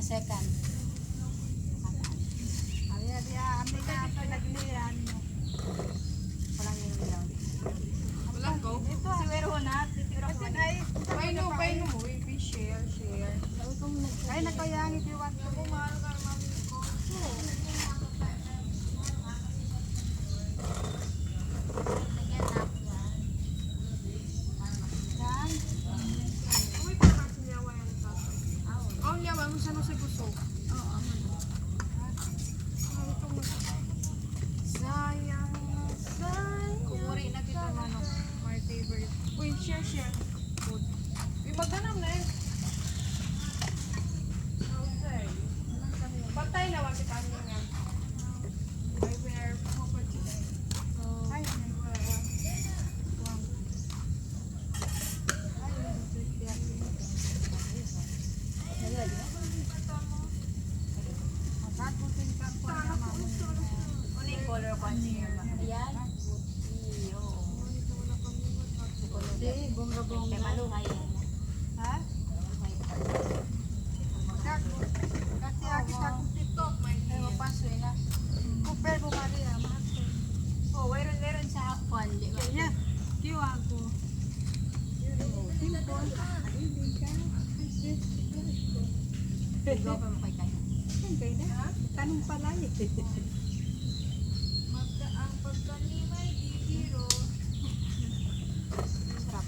second. Ayan, dia, amin na pinaglihan mo. Walang yun yun. Walang go? Ito, si Wero na. Titira ko na. Kay no, we share. Ay, nakayangit yung wakto mo. Yan. Ang yawa mo siya no sa gusto. Sayang. Kumuri na kita mano. My favorite. Uy, share. Good. Uy, maghanap na eh. Okay. Patay na wag kita niya. I wear property today. Ay, magkagutin ka po na mamo. Ano yung color ko niya? Ayan. Iyo. Di, bunga-bunga. Kay maluhay. Ha? Kasi agis ako TikTok, may mapaso na. Kupel mo Maria, maso. Oh, meron sa hapon. Di ba? Yan, kiyo ako. Simple. Go pa mo kay kanya. Kaya na, tanong pala eh. Ang pagkanimay di biro. Sarap.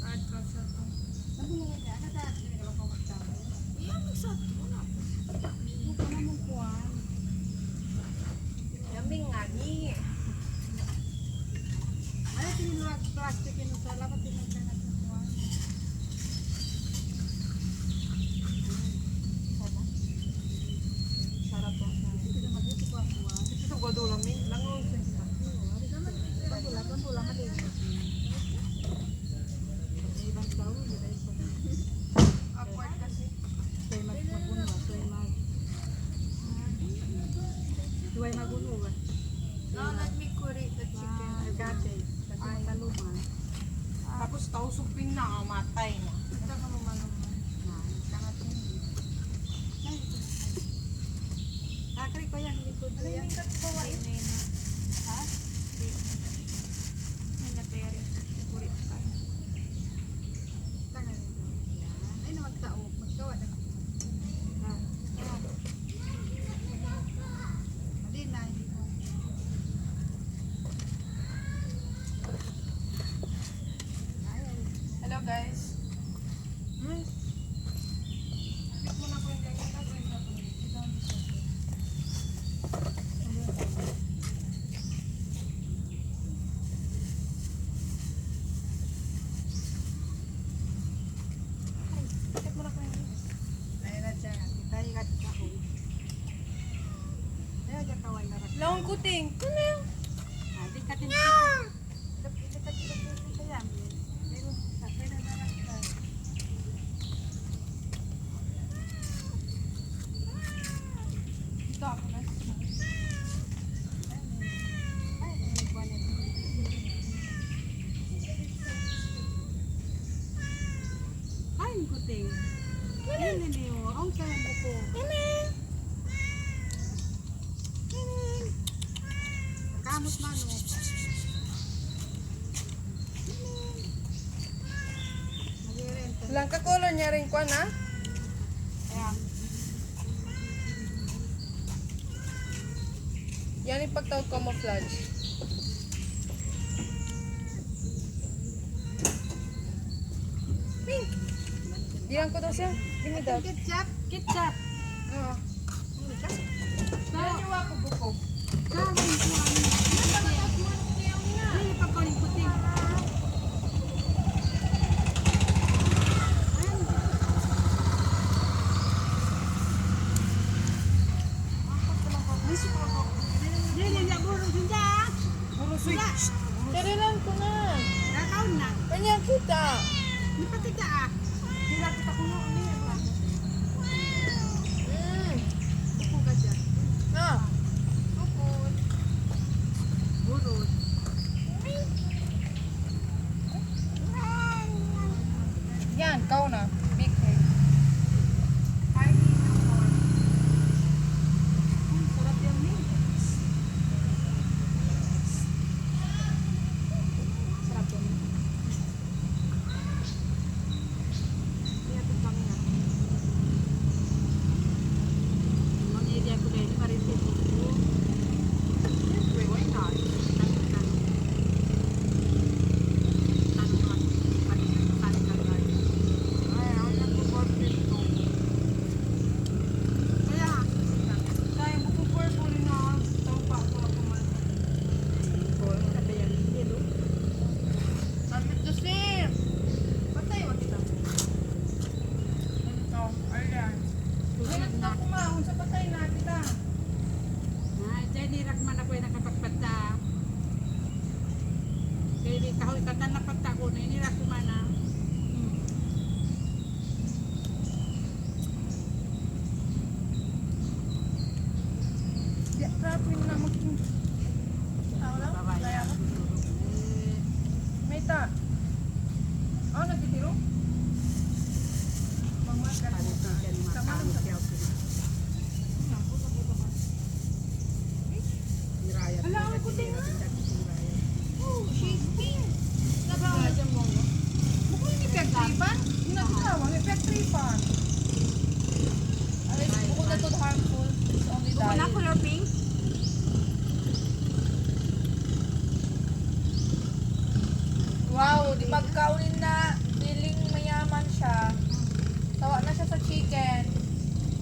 At kasi ito. Iyan, magsat mo na. Yaming nga ni. Ano tinulag plastic yun sa labat din ang kanat ng kuwan? Sarap po. Hindi na mag-ito ko ang kuwan. Ito ko doon lang. Langon sa isa. Tula ka din. Ibang tao, hindi tayo sa Awkward kasi. Suway magunwa, suway magunwa. No, let me curry the chicken. Agate, kasi taluman. Tapos tausupin na, matay na. Ito ka mamalong. Akri ko yan, likod ko yan. Ha? May napere. Curry ka. Tangan nito. Ay na magtao, magtawa na. Hindi na, hindi ko. Hello guys. Pick mo na po yung ganyan. Tapos yung sapo. Ito ang gusto. Pick mo na po yung ganyan. Ayun na siya, kita ikat ako. Ayun siya kawal na rin. Laong kuting. Ano yun? Di ka din kita. Di ka din kita yan. Pero sa pwede na lang ka. Ito ako na. Ay, ay, kuwan ito. Ay, ang kuting. Hindi niyo. Ang sa buko. Kamot man o. Mag-renta. Lang ka color niya rin kwa na? Ayan. Yan yung pagtawag camouflage. Pink! Diyan ko daw siya. Give me that. Ketchup. Ketchup. Oo. Yan yung ako buko. Kawin ko ang hindi pa ko rin puting. Hindi, burong hindi. Puro sweet. Kailan ko na. Nakaon na. Kanya kita. Hindi pa kita ah. Hindi na kita ko na. Buko ka dyan. Na. Burong. Yan, kau na. Big head. Sa patay na kita. Ay, dahil nirak man ako ay nakapagpata. Kaya di kahoy katan na pagta ko na nirak ko man na. Di, rapin na magking. Ako lang? Laya ko. May ta. Oh, nagtitiro? Mangmas ka. Sama lang sa Hala, ang puting nga. Oh, she's pink. Bukod ni Pektripan? Yung natutawang, may Pektripan. Bukod na to harmful. It's only Kung na color pink. Wow, di magkaunin na. Feeling mayaman siya. Tawa na siya sa chicken.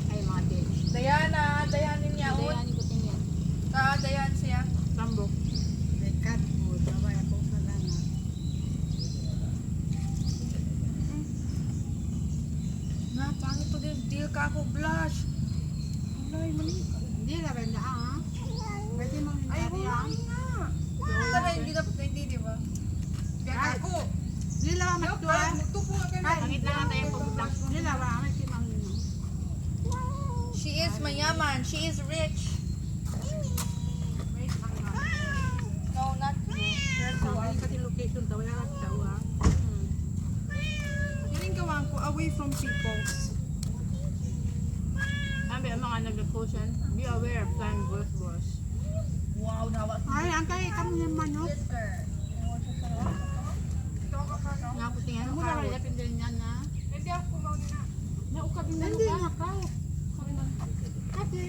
Ay, mga bitch. Dayanin niya. Kaya ni ko tingin. Dayan siya. Tambok. Dekat po, sabay ako sa lana. Na, pangit to din. Deal ka ako blush. Alay, mali. Hindi na rin na ha. Pwede mong Ay, hinari wala ha. nga. Tara, hindi dapat na hindi, di ba? Kaya ako. Hindi lang ang matuwa. Tupo nga kayo. Pangit na nga tayo pagbudak. Hindi lang ang may kimang nyo. She is mayaman. She is rich. No, not me. So, ay kasi location daw, wala lang daw ha. Yaling gawin ko, away from people. Sabi ang mga nag-potion, be aware of flying bush. Wow, nawa. Ay, ang kaya kami yung manok. Nga ko tingin, Ano karot. na rin din yan na? Hindi ako kumaw na. Naukabin na Hindi ka. na ka. Kasi,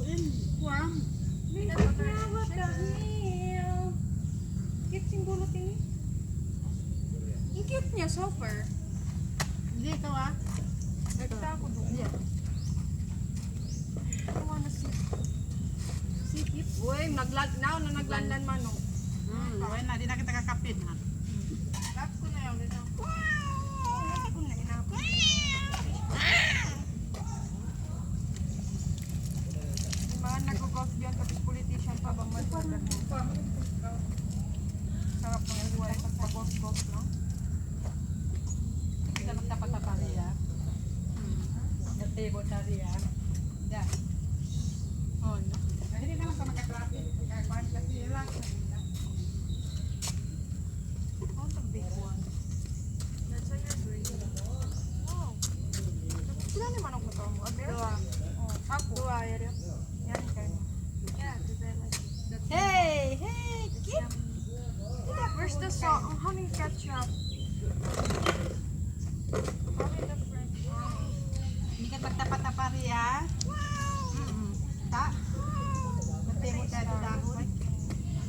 in kuwang, What the hell? Cute singgulot ini. Ang cute niya, super. hindi ikaw ah. Nagta ako doon. I wanna see. See it? Uy, naglandan man o. Wala na, di na kita kakapin ha. Lahat ko na yun. Lahat ko na inapin. Yung mga nag-golf dyan, tapos politician pa bang magpagan mo? Sarap mga iwalay sa pag-golf lang. Kita magtapat-tapat niya. Natibot na niya. Yan. Oh, no. Hindi naman ka magkaklapin. Kaya kasi lang. Oh, the big one. That's a your green. Wow. Sila naman ang motor mo. Abir? Oh, ako. Dua, yan. Yan kayo. Yeah, because I like it. Hey! Hey! Yum. Where's the salt? Oh, honey ketchup. Honey the French. Hindi ka magtapat-tapat niya. Ta. Natibot na ito dahon.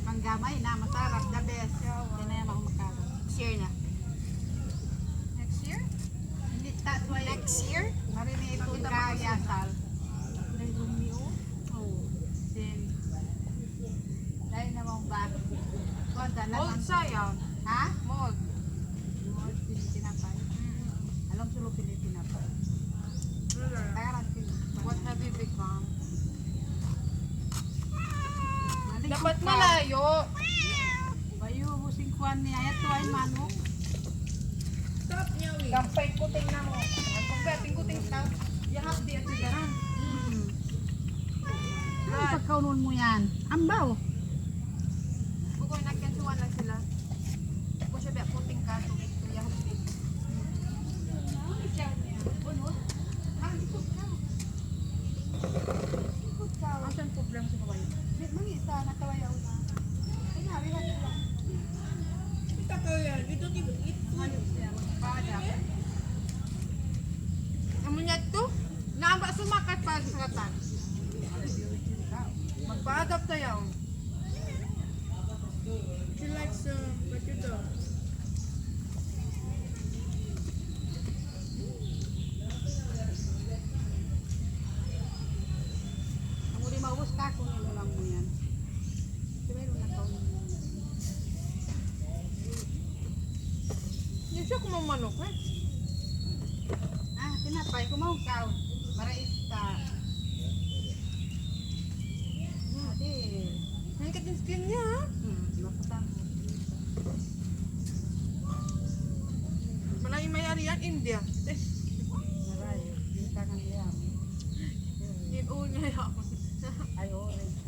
Panggamay na, masarap, the best. Hindi na yan ako magkaroon. Share na. Next year? Hindi, that's why. Next year? Marinate itong kayasal. Oh. Then, dahil namang ba? Konta na Mold sayang. ha? Mold. Mold Pilipinapay. Alam sulo Pilipinapay. Taran What have you become? Malik Dapat ka. malayo. Bayo, busing kuhan niya. Ito ay manok. Stop niya, we. Kampay kuting na mo. Kung gating kuting na, yahap di at sigaran. Ano pagkaunon mo yan? Ambaw. Bukoy nagkansuan lang sila. Kung siya biya puting ka, tubig ko yahap di. Asan problem sa kawayo? Mangisa, nakawayaw na. Ay, nabihan sila. Kita ko yan. We don't even eat food. Amo niya to? Naamba sumakat pa sa katan. Magpa-adapt tayo. She likes potato. Ang uli maubos ka kung ano lang mo yan. Kasi meron na kaunin mo. Hindi siya kumamanok eh. Ah, tinapay, kumaw ka. dia. Maray, di tangan niya. Yun niya yan. Ay, orange.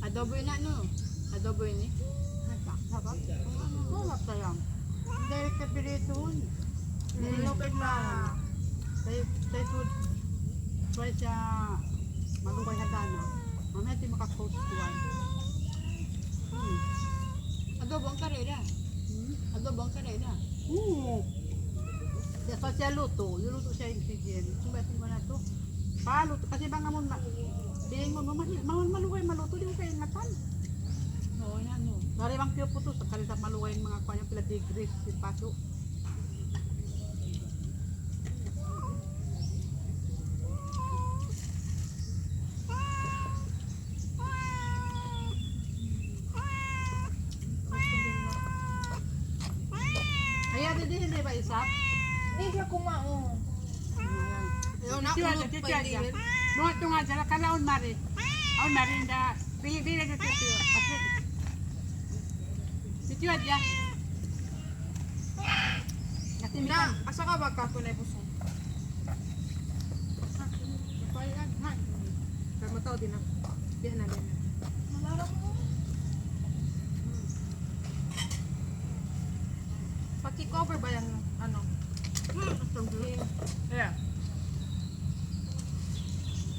Adobo yun na, no? Adobo yun eh. Sarap. Sarap sayang. Dahil kapirituon. Lupit na. Tayo food. Try siya malungkay na dana. Mamaya di makapost tuwan. Adobo ang karera. Adobo ang karera. Oo. Kaya siya luto. Luluto siya yung sigil. Sumasin mo na ito. Paluto. Kasi bang naman bilhin mo malungkay maluto. Di mo kayo matan. Oo na, no? Dari bang piyo po to. Sa kalita malungkay mga kanyang pila degrees. Si paso. Ayan, hindi ba isap? Hindi siya kumaon. Ayan. Ayaw na, Tiyan, ulot tiyan, pa tiyan. din. Nung tunga sila kalaon mari. Aon mari inda. Bila dito tiyo. Si tiyo aja. Kasi Na, asa ka ba kapunay busong? Kaya mataw din na. Diyan na, diyan na. Paki-cover ba yan, ano? Yeah.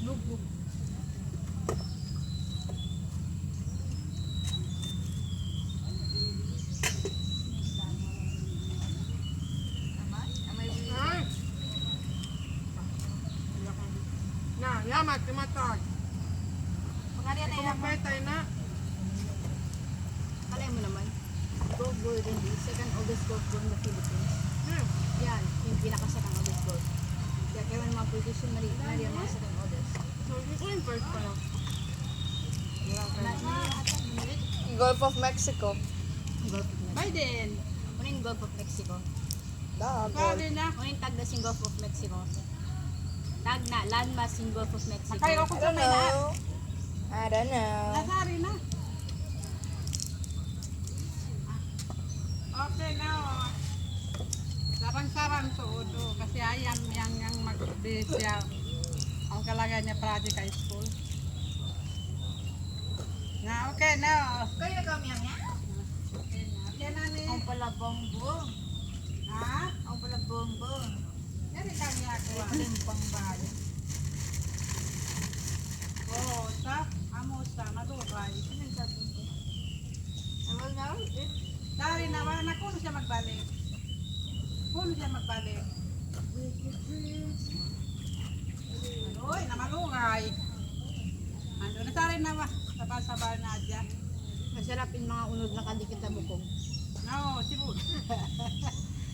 Lubog. Ay! Na, yamat, tumatag. Pangarya na Ikaw yan. magpaytay na. Kalay mo naman. Gold Golden Bee, second oldest golf in the Philippines. Hmm. Yan, yung pinaka-second oldest golf. Kaya kaya mga position Maria mga second oldest. So, hindi ko yung first pala. Minute. Gulf of Mexico. Gulf of Mexico. Biden. Ano yung Gulf of Mexico? Pwede na. Ano yung tag na sing Gulf of Mexico? Tag na, landmass in Gulf of Mexico. Kaya ako sa may na. I don't know. Nasari na. Okay na. Sarang-sarang to udo. Kasi ayam yang mag-base siya. Ang kalagay niya project high school. Na okay na. Kaya kami ang yan? Okay na. Okay na ni. Ang pala bongbong. Ha? Ang pala bongbong. Yan kami ako. Limpang bayan. Oo, sa amo sa madugay. Ewan na, Dari na ba na kuno siya magbalik. Kuno siya magbalik. Oy, na malungay. Ando na sari na ba? Sabal-sabal na dyan. Masarap yung mga unod na kadikit na bukong. No, sibu.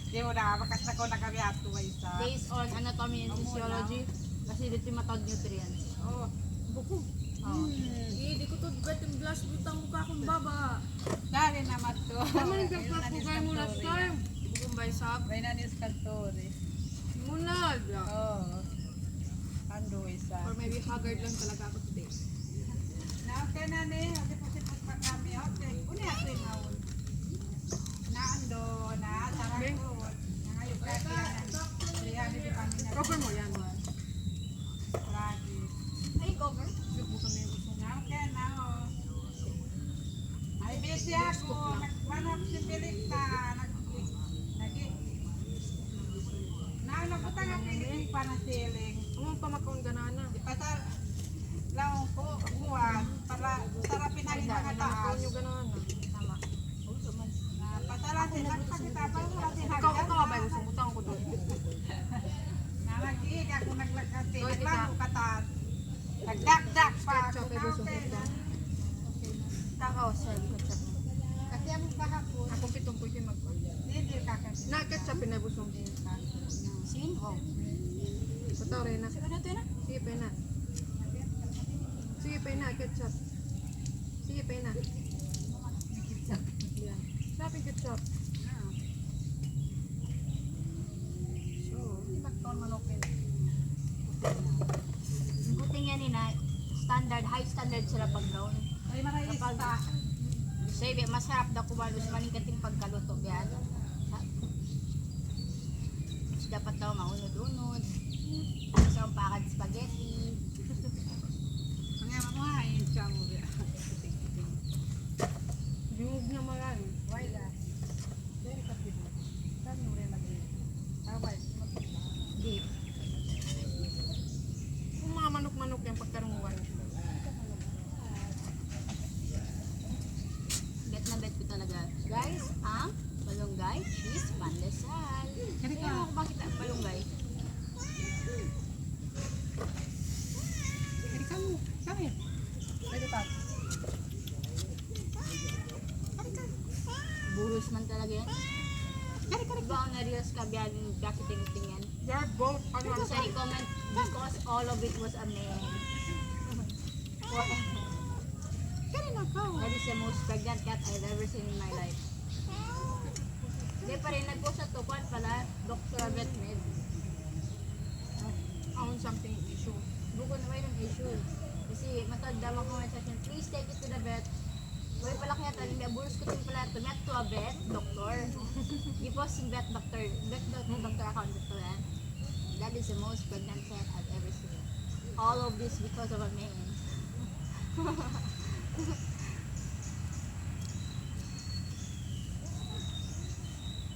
Di mo na, makas ako na kami ato ay isa. Based on anatomy and physiology, kasi dito yung matawag nutrients. Oh. Bukong. Oh. Hindi ko to bet yung glass butang mukha kong baba. Dari na mato. Naman yung glass ko kayo mo last time. Bukong ba isap? May nanis kantori. Munad. Oh. Ando isa. Or maybe haggard lang talaga ako today. Na okay na ni, okay po si pa kami. Okay. Uni ato yung naon. Na ando na sarang ko. Ngayon kasi yan di kami na. Cover mo yan. Lagi. Ay, cover? Bukong na yung gusto. Na okay na oh. Ay busy ako. Nagmanap si Pilipta. Napunta nga Pilipin pa ng siling. Ang pamakong ganana. Ipasal lang ko buwan para sarapin na yung mga taas. Pamakong yung ganana. Tama. Pasalasin lang kasi tapos wala Ikaw ka ba yung gusto? Butang ko doon. Nalagig ako naglagkasi. Oy, tita. Naglago katas. Nagdak-dak pa. Ketchup, eh, gusto mo ito? Takaw, sir. Ketchup. Kasi ang kahapon. Ako pitong po siya mag- Hindi kakasi. Na ketchup na busong. Sin? Wow. Pataw rin na. Sige na ito na. Sige pa na. Sige pa na, ketchup. Sige pa na. Yan. Sabi ketchup. So, bakit manok na standard, high standard sila pag down. Ay, marais Kapag ta. sabi, masarap daw kumalos maningkating pagkaluto biyan. Dapat daw maunod-unod. Sa umpakad spaghetti. Ang yaman mo ha, yung siya mo. Bingog na marami. Why that? Very possible. Saan mo rin lagi? Tawad. Di. Kung mga manok-manok yung pagkarunguan. Bet na bet ko talaga. Guys, ang malunggay cheese pandesal. Ganito. Kaya mo bakit ang malunggay? Hindi ka mo. Kami. Pwede pa. Buros man talaga yan. Kari. Diba ang na-reels ka biyan kakiting-tingin? They're both, ano, Kasi i-comment because all of it was a man. Kari na ka. That is the most pregnant cat I've ever seen in my life. Hindi pa rin nag-post sa tukuan pala, Dr. Vet Med. own something issue. Buko na may ng issue. Kasi matod daw comment section, please take it to the vet. Way pala kaya tayo, may abulos ko din pala to met to a vet, doctor. Di po si vet doctor account doctor yan. That is the most pregnant cat I've ever seen. All of this because of a man.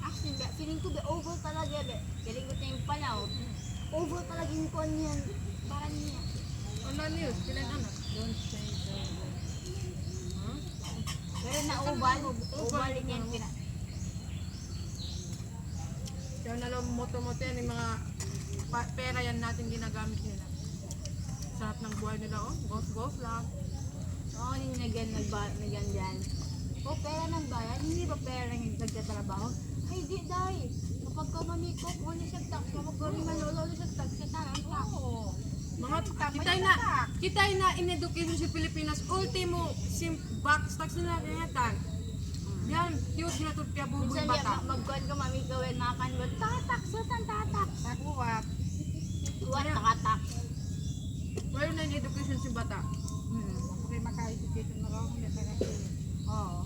Actually, feeling ko be oval talaga be. Galing ko tayong palaw. Oval talaga yung kon yan. Parang niya. Ano news? Kailan anak? Don't say so. Pero na oval, oval din yan pina. Kaya nalang moto-moto yan yung mga pera yan natin ginagamit nila. Sarap ng buhay nila, oh. Golf lang. Oo, yung nagyan dyan. O, pera ng bayan, hindi ba pera ng nagtatrabaho? Ay, di, day. Kapag ka manikok, wala siya tax. Kapag ka malolo siya tax, siya tarang tax. Mga kitay na in education sa Pilipinas, ultimo box tax na nakayatan. Yan, cute na ito kaya bubuy Minsan bata. magkuhan ka mami gawin, makanwan, tatak, saan tatak? Nakuwat. Tuwan, nakatax. Wala na in education si bata. Ako rin maka-education na raw. Hindi ka kasi. Oo.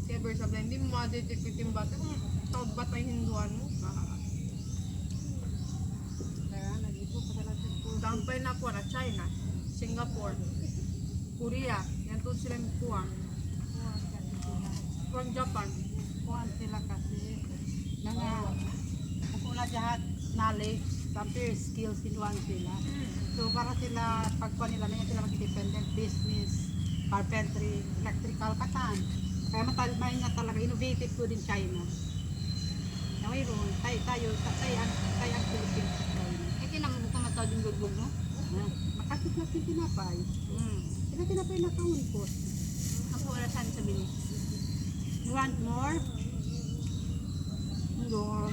Kaya versa hindi mo ma-detect yung bata. Taod bata yung hinduan mo. Kaya nag-ipo pa sa lahat ko. Dampay na kuha na China, Singapore, Korea. Yan to sila kuha. Kuha Japan. Kuhan sila kasi. Nga. Ako na jahat knowledge. Tapi skills kinuhan sila. So para sila, pagkuhan nila, na sila mag-independent business, carpentry, electrical, katan. Kaya may nga talaga, innovative po din China. Na mayroon, tayo ang Philippines sa China. Eh, tinamog ko matawad yung bugbog mo? Makasip na yung tinapay. Sila tinapay na kaumpos. Ako orasan sa bilis. You want more? No.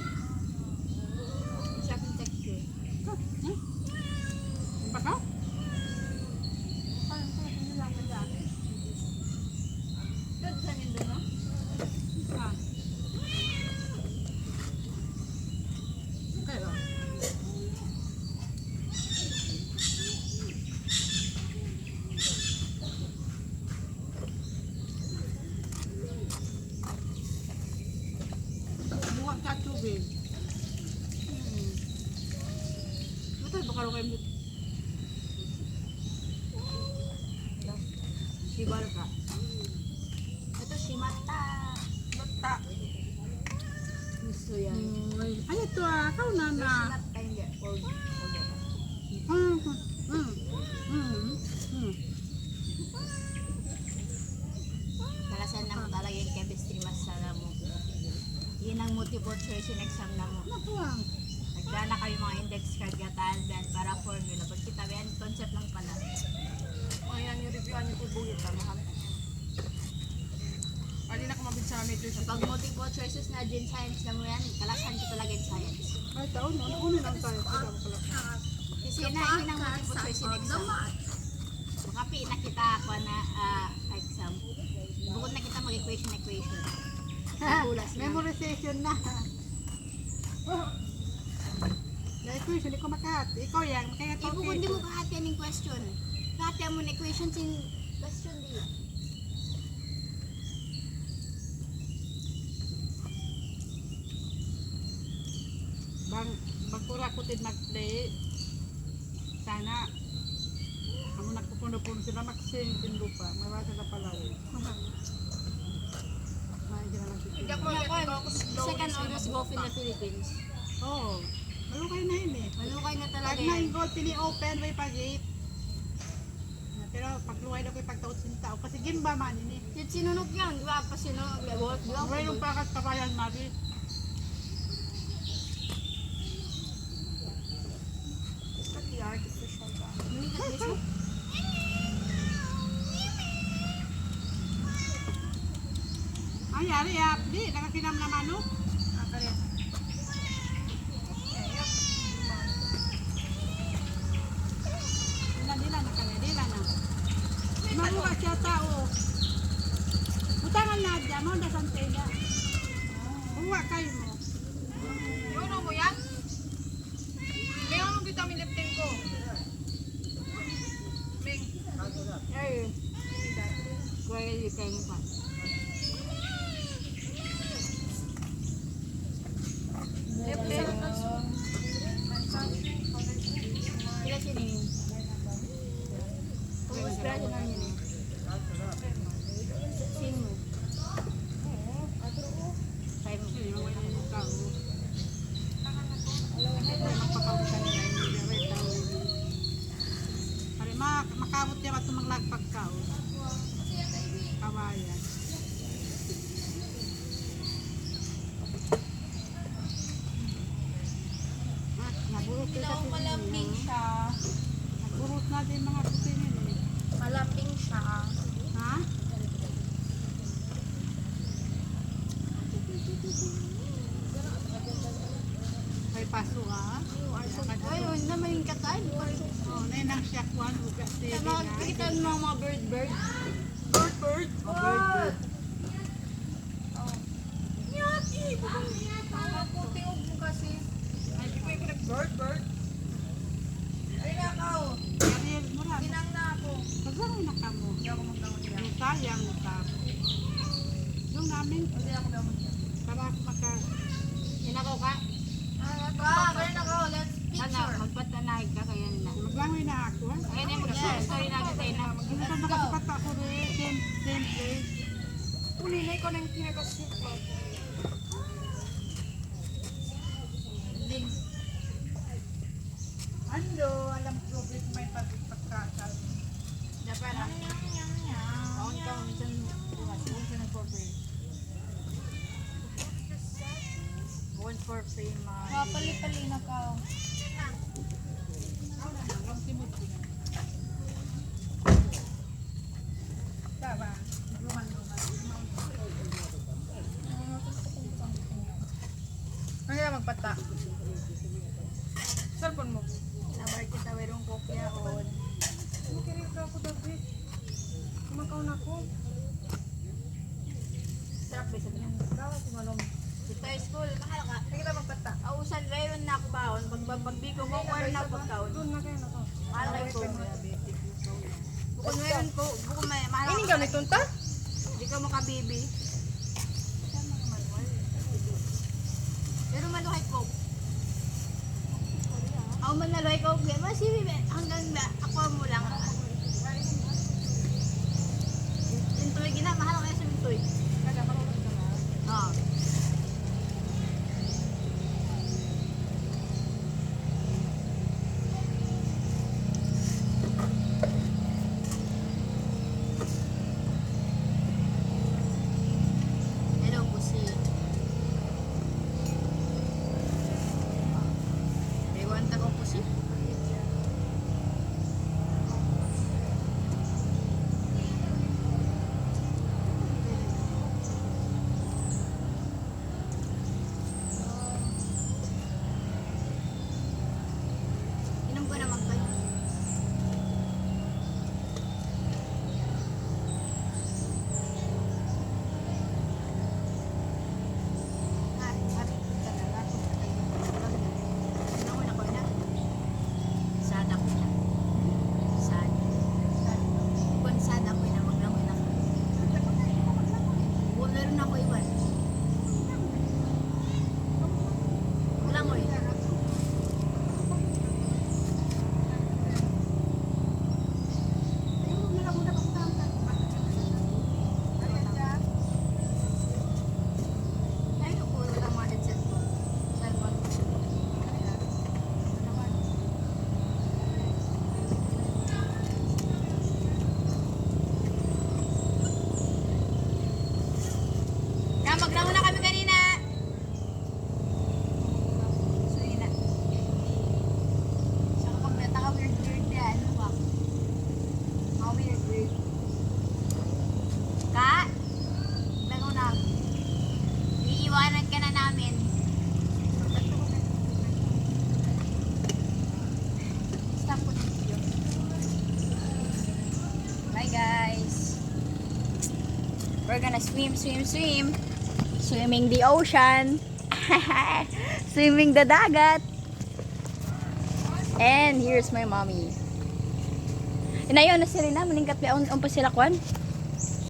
Sarap yung texture. Baka? Ito, saan yun doon, no? Ah. Kaya. Buwan ka tubig. Matawad ba karoon kayo? Sibal ka. Ito, shimata. Bata. Gusto yan. Ay, ito kau na na. Shimata hindi. Old. Kalasan na mo talaga yung chemistry masala mo. Yun ang multiple choice in exam na mo. Nakuwang. Nagdala kayo mga index card gataan ben para formula. Pag kita ben, concept lang pala. Ayan yung review, ano yung bugit. Tama kami. Pwede na kumabit sa major sa Pag multiple choices na din science na mo yan, kalasan ko talaga yung science. Ay, taon mo. Ano lang tayo? Kasi na, yun ang multiple choice in exam. Makapi na kita ako na exam. Bukod na kita mag-equation. Nagulas na. Memorization na. Dahil question, hindi ko makahati. Ikaw yan, makahati. Ibu kundi mo kahatian ng question. Kahatian mo ng equation sin question di. Bang pura ko tin mag-play. Sana amo nagpupuno-puno sila magsing tin lupa. Mawasa na pala. Hindi ako Second oldest golf in the Philippines. Oo. Malukay na yun eh. Malukay na talaga Pag yan. na-ingot, tini-open, may pag-gate. Pero pagluway na ko yung pagtaot sin tao. Kasi gimba man yun eh. Yung sinunok yan, di ba? Pasino, golf, golf. May yung pakat kabayan, Mari. Pati artificial ba? Hindi ka mismo. Ay, yari, di. Nakakinam naman, no? Kaya. Dila na kami, dila na. Mabuka siya tao. Butangan na dyan mo, dasan tela. Huwa kayo mo. Yung mo yan? May anong vitamin leptin ko? Ming. Ay, kuya yung kayo mo pa. Leptin. Sila sini. Kung inspirasyon na yun eh. Sin mo. Kaya mo. Hindi mo wala yung tao. Magpapabutan nila yung gawin tao. Pare, makamot niya ba itong maglagpag kao? Kawayan. Naburot ko sa Malambing siya. Naburot na din mga puti nila eh. Malambing siya. Ha? May paso ha? Ay, yun naman yung katay. Oh, na nang siya kwan uga TV na. Kita mo mga bird. Bird. Bird. Yaki! Ang puti mo kasi. Ay, di ko yung bird. Ay, nakaw. Ariel mo lang. Ginang na ako. Paglangoy na ka mo. Hindi ako magdamot yan. Yung sayang mo ka. Yung namin, Hindi ako magdamot yan. para ako maka... Inakaw ka? Kaya nakaw. Let's Sana, magpatanay ka kaya na. Maglangoy na ako ha. Kaya na yung mag-story natin tayo na. Hindi ka nakasipata ako rin. Same place. Ulinay ko na yung pinakasit ko. Ano? Alam ko, may pagkakal. Dapat na. Kaon ka, minsan siguro siya nag-corporate. Going for fame, Kapali-pali na ka. Ang simot ko na. Tama. Luman-luman. Ano na magpata? Cellphone mo. Nabar kita mayroong kopya on. Makirin ka ako, David. Kumakaw na ako. Sarap ba sa niya? Dawa si Malong. Kita school, mahal ka. Sige na magpata. Ausan, mayroon na ako baon. Pagbi ko, kukuha na ako pagkaon. Doon na kayo na to. Mahal kayo ko. Bukod mayroon ko, bukod may mahal Ini ka. ganito ta? Hindi ka makabibi. Pero maluhay ko. Ako man naluhay ko, mas hanggang ako mo lang. Mintoy, ginamahal kayo sa mintoy. Kada marunong ka na. Oo. Hello, pusi. Ewan ta ko, pusi. guys. We're gonna swim. Swimming the ocean. Swimming the dagat. And here's my mommy. Inayon na sila na, maningkat ba pa sila kwan?